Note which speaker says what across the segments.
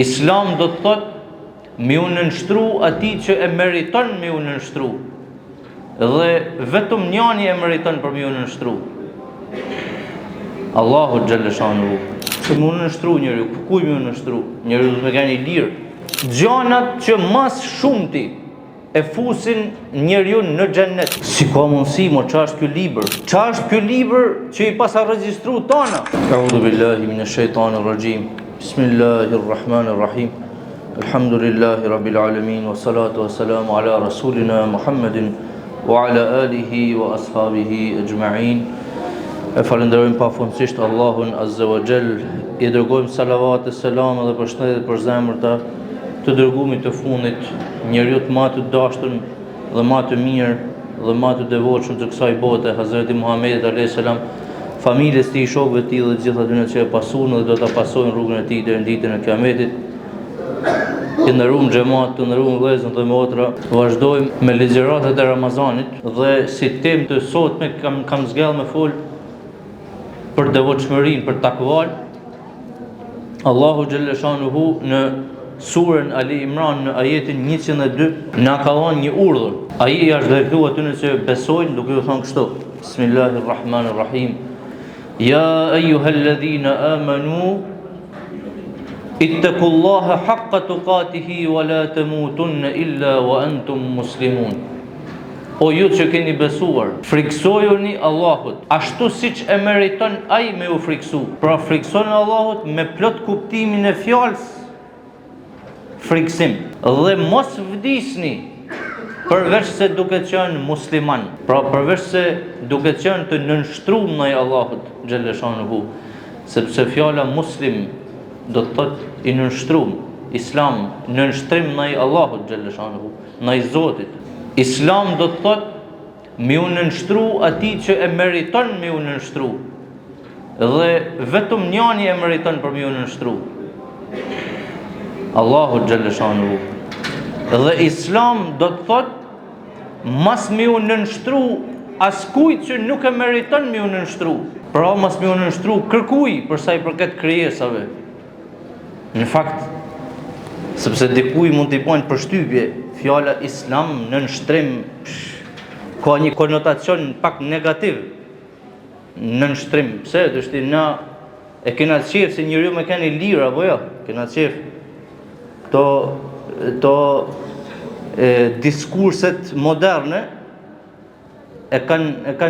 Speaker 1: Islam do të thot me u nënshtru atij që e meriton me u nënshtru. Dhe vetëm njani e meriton për me u nënshtru. Allahu xhalla shanu. Që me u nënshtru njeriu, ku me u nënshtru? Njeriu do të keni lirë. Gjanat që mas shumti e fusin njeriu në xhennet. Si ka mundësi, mo çfarë është ky libër? Çfarë është ky libër që i pas regjistru tona? A'udhu billahi minash shaitanir rajim. Bismillahirrahmanirrahim. Alhamdulillahi rabbil alamin wa salatu wa salamu ala rasulina Muhammedin wa ala alihi wa ashabihi ajma'in. E falenderojmë pafundësisht Allahun Azza wa Jall, i dërgojmë salavat e selam dhe përshëndetje për zemërta të dërgumit të fundit, njeriu më të dashur dhe më të mirë dhe më të devotshëm të kësaj bote, Hazreti Muhamedit alayhis salam, familjes tij, shokëve të tij dhe të gjitha atyre që e pasuan dhe do ta pasojnë rrugën e tij deri në ditën e Kiametit. Të nderuam xhamat, të nderuam vëllezër dhe motra, vazhdojmë me ligjëratat e Ramazanit dhe si temë të sotme kam zgjallë me fol për devotshmërinë, për takvën. Allahu xhalla shanuhu në surën Ali Imran në ajetin 102 na ka dhënë një urdhër. Ai i është drejtuar atyre që besojnë, duke u thënë kështu: Bismillahirrahmanirrahim. Ya ayyuhalladhina amanu ittaqullaha haqqa tuqatihi wa la tamutunna illa wa antum muslimun. O ju që keni besuar, friksojuni Allahut, ashtu siç e meriton ai me u friksu. Pra friksoni Allahut me plot kuptimin e fjalës friksim, dhe mos vdisni përveç se duke qenë musliman. Pra përveç se duke qenë të nënshtruar ndaj Allahut xhalla shanuhu, sepse fjala muslim do të thotë i nënshtruar, islam nënshtrim ndaj Allahut xhalla shanuhu, ndaj Zotit. Islam do të thotë me u nënshtru atij që e meriton me u nënshtru. Dhe vetëm njani e meriton për me u nënshtru, Allahu xhalla shanuhu. Dhe Islam do të thotë mas me u nënshtru askujt që nuk e meriton me u nënshtru. Pra mas me u nënshtru kërkuj për sa i përket krijesave. Në fakt, sepse dikuj mund t'i bojnë përshtypje, fjala Islam në nështrim ka një konotacion pak negativ. Në nështrim, pse? Dështi na e kena qef se njeriu me keni lirë, apo jo? Kena qef to diskurset moderne e kanë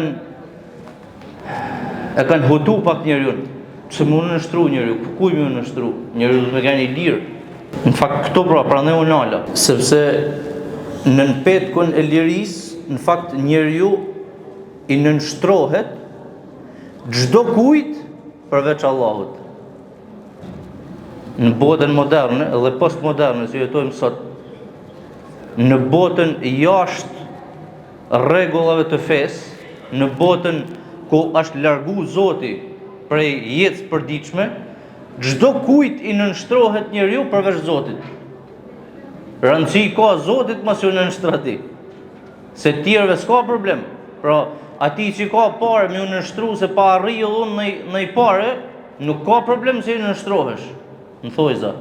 Speaker 1: hutu pak njeriu. Pse më nështru njeriu? Kuj më nështru? Njeriu me keni lirë. Në fakt këto prandaj u nala, sepse në petkun e lirisë, në fakt njeriu i nënshtrohet çdo kujt përveç Allahut. Në botën moderne dhe postmoderne që jetojmë sot, në botën jashtë rregullave të fesë, në botën ku është largu Zoti prej jetës përditshme, çdo kujt i nënshtrohet njeriu përveç Zotit. Rëndësi ka Zotit mos u nënshtron atij. Se tjerëve s'ka problem. Pra, atij që ka parë me u nënshtru se pa arritur unë në parë, nuk ka problem se i nënshtrohesh. Në thojza.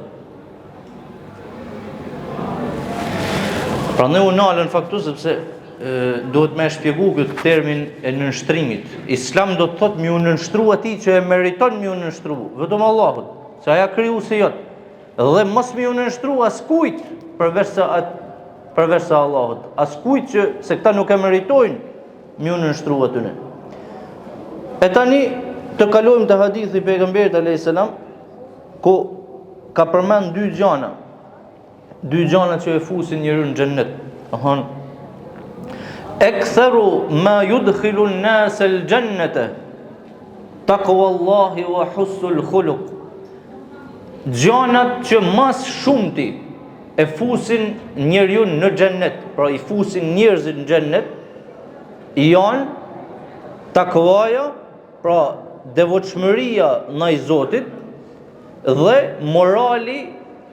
Speaker 1: Pra ne u nalën faktu sepse duhet me shpjegu këtë termin e nënshtrimit. Islam do të thotë me u nënshtru atij që e meriton me u nënshtru, vetëm Allahut, se aja krijuesi jot. Dhe mos me u nënshtru askujt përveç se Allahut, askujt që se këta nuk e meritojnë me u nënshtru atyne. E tani të kalojmë te hadithi i pejgamberit alayhis salam, ku ka përmend dy gjana që e fusin njeriu në xhennet. Aktharu ma yudkhilu an-nas al-jannata taqwallahi wa husnul khuluq. Gjanat që mas shumti e fusin njeriu në xhennet, pra i fusin njerëzit në xhennet, janë takvaja, pra devotshmëria ndaj Zotit dhe morali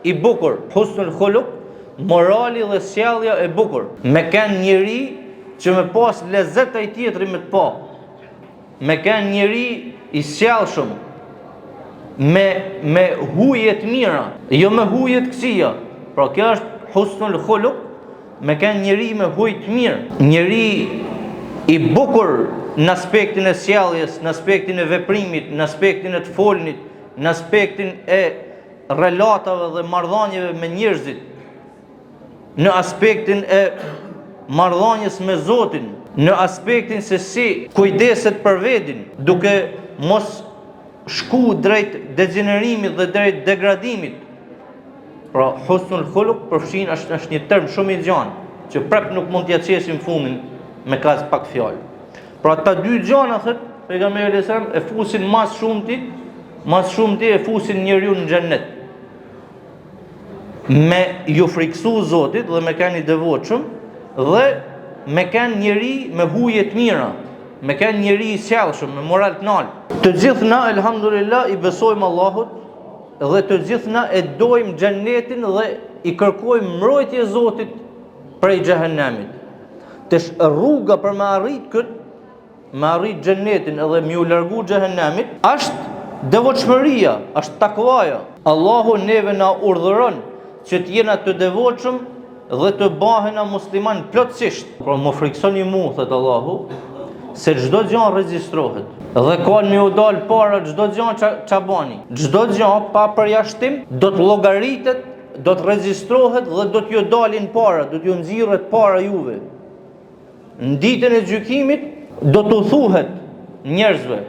Speaker 1: i bukur, husnul khuluq, morali dhe sjellja e bukur. Me kanë njeri që me pas lezet e tjetëri me të pa, me kanë njeri i sjellshëm, me hujet mira, jo me hujet kësia. Pra kjo është husnul khuluq, me kanë njeri me hujt mirë, njeri i bukur në aspektin e sjelljes, në aspektin e veprimit, në aspektin e të folnit, në aspektin e relatave dhe marrëdhënieve me njerëzit, në aspektin e marrëdhënies me Zotin, në aspektin se si kujdeset për veten, duke mos shku drejt degenerimit dhe drejt degradimit. Pra, husnul khuluq përfshin është një term shumë i gjanë, që prap nuk mund t'ja qesim fundin me kaq pak fjalë. Pra, ta dy gjana, thot pejgamberi sallallahu alajhi wasallam, e fusin mas shumti e fusin njeriu në xhennet. Me ju friksu Zotit dhe me kanë i devotshëm dhe me kanë njeri me huje të mira, me kanë njeri i sjellshëm, me moral të lartë. Të gjithë na elhamdulillah i besojmë Allahut dhe të gjithë na e dojmë xhennetin dhe i kërkojmë mbrojtje Zotit prej xhehenemit. Tash rruga për me arrit xhennetin edhe me u largu xhehenemit është devotshmëria, është takvaja. Allahu neve na urdhëron që të jena të devotshëm dhe të bahena musliman plotësisht. Pra më friksoni mu, thëtë Allahu, se çdo gjë regjistrohet. Dhe kanë me u dal para çdo gjë ç'a bani. Çdo gjë pa përjashtim do të llogaritet, do të regjistrohet dhe do t'ju dalin para, do t'ju nxirret para juve. Në ditën e gjykimit do t'u thuhet njerëzve: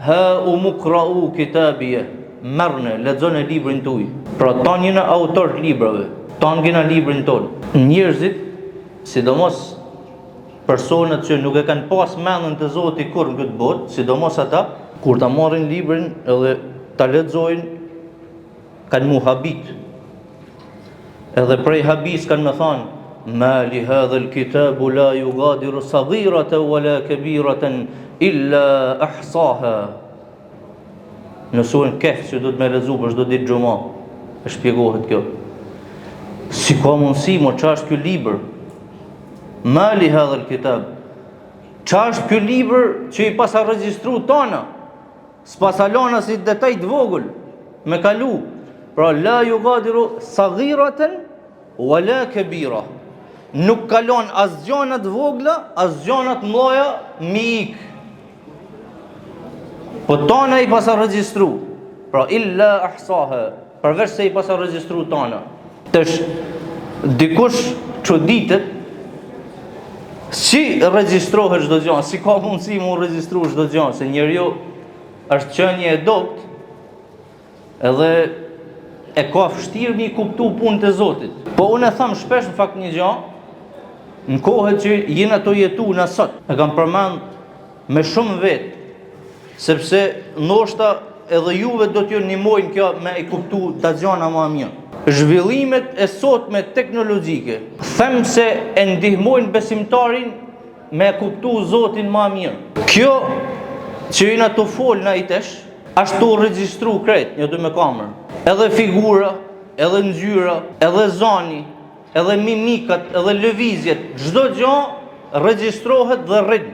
Speaker 1: ha umqra'u kitabiyya, merrni, lexoni librin tuaj. Pra tani jena autor të librave, tani jena librin ton. Njerëzit, sidomos personat që nuk e kanë pas mendën të Zotit kur në këtë botë, sidomos ata, kur ta marrin librin edhe ta lexojnë, kanë mu habit. Edhe prej habis kanë me thonë: ma li hadha al-kitabu la yugadiru saghiratan wala kabiratan illa ahsaha. Në surën Kehf që do të me lexu për çdo ditë xhumë, e shpjegohet kjo. Si ka mundësi, mo ç'a është ky libër? Ma li hadha al-kitab. Ç'a është ky libër që i pasa regjistru tona? S'pasa lana si detaj të vogël me kalu. Pra la yugadiru saghiratan wala kabira. Nuk kalon as gjana të vogla, as gjana të mëdha me ik. Po tona i pasa regjistru. Pra illa ahsaha, përveç se i pasa regjistru tona. Tash dikush çuditet si regjistrohet çdo gjë, si ka mundësi mu regjistru çdo gjë, se njeriu është qenie e dopt, edhe e ka vështirë mi kuptu punën e Zotit. Po unë e tham shpesh në fakt një gjë, në kohët që jena të jetu në sot, e kam përmend me shumë vetë, sepse ndoshta edhe juve do t'ju ndihmojnë kjo me e kuptu ta gjana më mirë. Zhvillimet e sotme teknologjike, them se e ndihmojnë besimtarin me e kuptu Zotin më mirë. Kjo që jena të fol në itesh, është të regjistru krejt, një të me kamerë. Edhe figura, edhe ngjyra, edhe zani, edhe mimikat, edhe lëvizjet, çdo gjë regjistrohet dhe rrin.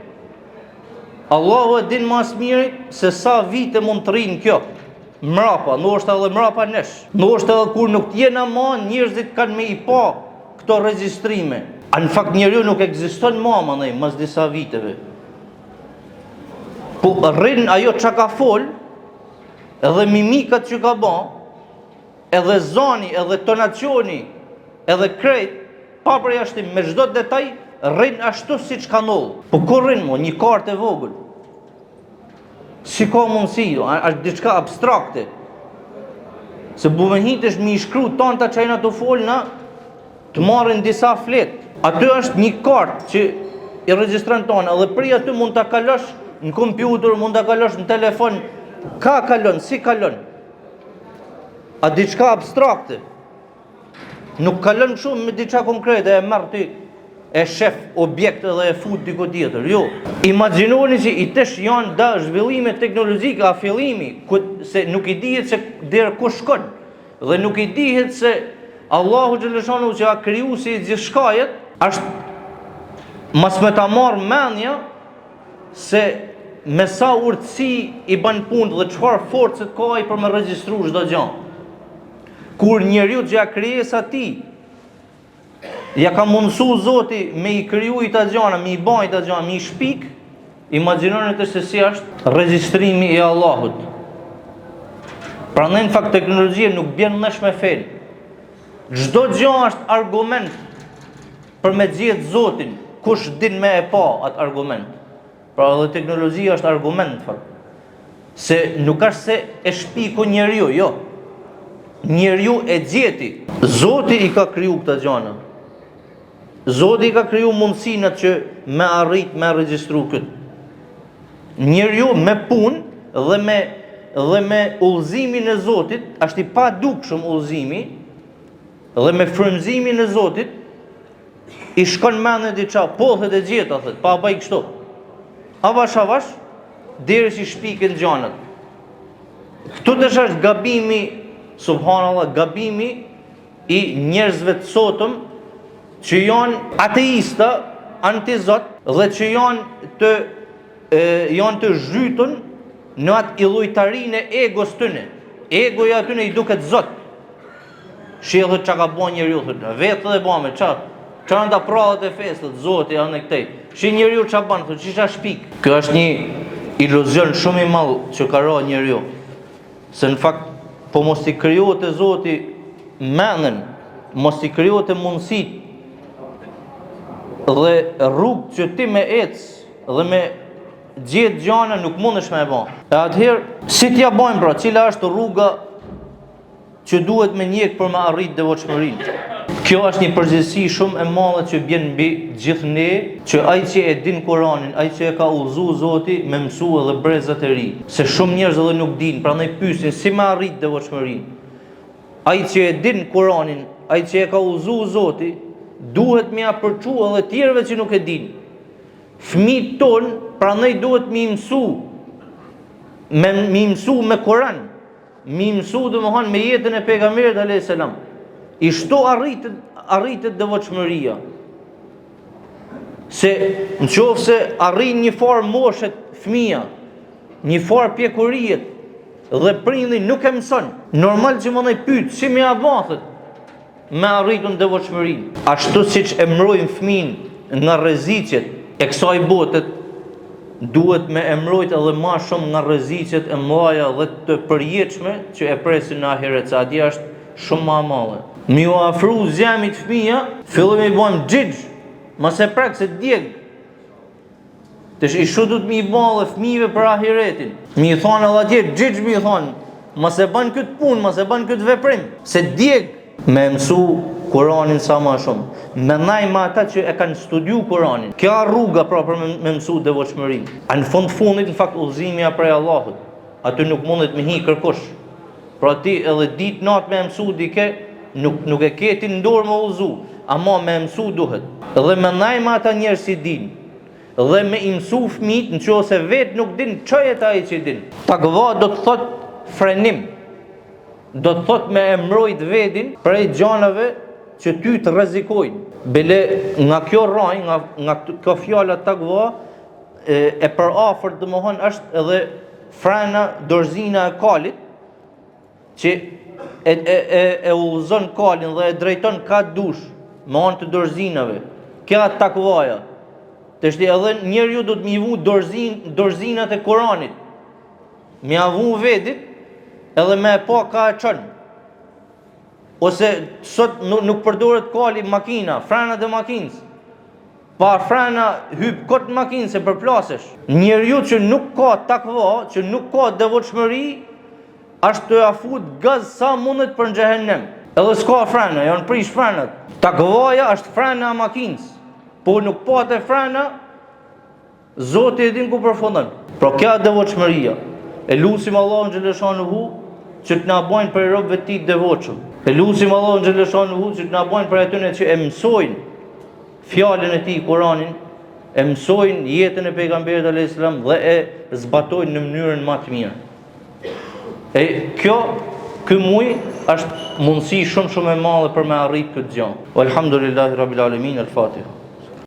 Speaker 1: Allahu e din mas mirit se sa vite mund të rrinë kjo. Mrapa, ndoshta edhe mrapa nesh. Ndoshta edhe kur nuk t'jena më, njerëzit kanë me i pa këto regjistrime. A në fakt njeriu nuk ekziston më mandej mas disa viteve. Po rrin ajo çka ka fol, edhe mimikat që ka bë, edhe zani, edhe tonacioni, edhe krejt, pa përjashtim me çdo detaj, rrin ashtu siç ka ndodhur. Po ku rrin mo, një kartë e vogël? Si ka mundësi, është diçka abstrakte. Se buvenhitesh mi shkru tanta çajna të folna, të marrin disa flet. Aty është një kartë që i regjistron tonë, edhe prej aty mund ta kalosh në kompjuter, mund ta kalosh në telefon. Ka kalon, si kalon? A diçka abstrakte. Nuk kalon shumë me diçka konkrete, e merr ti, e shef objekt dhe e fut diku tjetër. Jo. Imagjinoni që i tesh janë da zhvillime teknologjike a fillimi, se nuk i dihet se deri ku shkon. Dhe nuk i dihet se Allahu xhaleshanu që ka kriju si gjithçkajet, është mas me ta marr mendja se me sa urtësi i ban punë dhe çfarë forcët ka ai për me regjistru çdo gjë. Kur njeriu gjatë krijesës ti ja ka mundësu Zoti me i kriju i ta gjana, me i bajt ta gjana, me i shpik, imagjinoni të se si është regjistrimi i Allahut. Prandaj në fakt teknologjia nuk bjen nesh me fel. Çdo gjë është argument për me gjetë Zotin, kush din me e pa atë argument. Pra edhe teknologjia është argument fakt. Se nuk është se e shpiku njeriu, jo. Njeriu e gjeti. Zoti i ka kriju këta gjana. Zoti i ka kriju mundësinë që me arrit me regjistru këtë. Njeriu me punë dhe me udhëzimin e Zotit, është i pa dukshëm udhëzimi, dhe me frymëzimin e Zotit, i shkon mendja diçka, pothet e gjeta, thot, pa bëj kështu. Avash, derisa i shpiken gjanat. Këtu tash është gabimi, subhanallahu, gabimi i njerëzve të sotëm që janë ateista, anti-Zot dhe që janë të zhytun në atë illujtarinë e egos tyne. Egoja atyne i duket Zot. Shehët që ka bo njeriu, vetë dhe bame, që nda prallat e festët, Zoti janë e këtej. Shi njeriu që banë, që isha shpik. Kjo është një iluzion shumë i madh që ka ra njeriu. Se në fakt, po mos i krijohet e Zoti mendën, mos i krijohet e mundësit dhe rrugë që ti me ecë dhe me gjetë gjana nuk mundesh me e ba. E atëherë, si t'ja bojmë pra, cila është rruga që duhet me njek për me arrit devotshmërinë. Kjo është një përgjegjësi shumë e madhe që bjen mbi gjithë ne, që ai që e din Kur'anin, ai që e ka udhëzuar Zoti me mësu edhe brezat e ri. Se shumë njerëz edhe nuk dinë, prandaj pyesin si me arrit devotshmërinë. Ai që e din Kur'anin, ai që e ka udhëzuar Zoti, duhet me ia përçu edhe tjerëve që nuk e dinë. Fëmijët tonë, prandaj duhet me mësu me Kur'an. Mi mësu domethënë me jetën e pejgamberit alayhis salam. I shto arritet devotshmëria. Se nëse arrin një farë moshet fëmia, një farë pjekuriet dhe prindi nuk e mëson, normal që më ndaj pyet si më avathet me arritun devotshmërinë. Ashtu siç e mbrojmë fëmin nga rreziqet e kësaj bote, duhet me emrojt edhe ma shumë nga rreziqet e mëdha dhe të përjetshme që e presin në ahiret, se atje është shumë ma madhe. Mi u afru zemit fëmija, fillojmë i bojmë xhixh, mos e prek se djeg. Tash i shudut mi i bojmë dhe fëmijëve për ahiretin. Mi i thonë edhe atje xhixh, mi i thonë, mos e bën këtë punë, mos e bën këtë veprim, se djeg. Me mësu Kur'anin sa ma shumë. Mendaj me ata që e kanë studiu Kur'anin. Kjo rruga pra për me mësu devotshmërinë. A në fundit në fakt udhëzimi prej Allahut. Aty nuk mundet me hi kërkush. Pra ti edhe ditë natë me mësu dike, nuk e keti në dorë me udhëzu, ama me mësu duhet. Dhe mendaj me ata njerëz si din. Dhe me i mësu fëmijët nëse vetë nuk din çfarë është ai që din. Takva do të thot frenim. Do të thot me emrojt vedin prej gjanave që ty të rrezikojnë. Bele nga kjo rraj, nga kjo fjala takva e përafërt domthon është edhe frena dorëzina e kalit që e udhëzon kalin dhe e drejton ka dush me anë të dorëzinave. Kjo takvaja. Tashti edhe njeriu do të më vu dorëzinat e Kuranit. Me avu vedit edhe me pa ka e qënë. Ose sot nuk përdoret kali makina, frenat e makinës. Pa frena hyp kot makinë se përplasesh. Njeriu që nuk ka takva, që nuk ka devotshmëri, është të afut gaz sa mundet për në xhehenem. Edhe s'ka frena, janë prish frenat. Takvaja është frena e makinës. Po nuk pa të frena, Zoti e din ku përfundon. Pra kjo devotshmëria. E lutim Allahun xhaleshanuhu që të na bojnë për robëve të tij devotshëm. E lutim Allahun xhaleshanuhu që të na bojnë për atyre që e mësojnë fjalën e tij Kur'anin, e mësojnë jetën e pejgamberit alayhis salam dhe e zbatojnë në mënyrën më të mirë. E ky muj është mundësi shumë e madhe për me arrit këtë gjë. Alhamdulillahi rabbil alamin, al-Fatiha.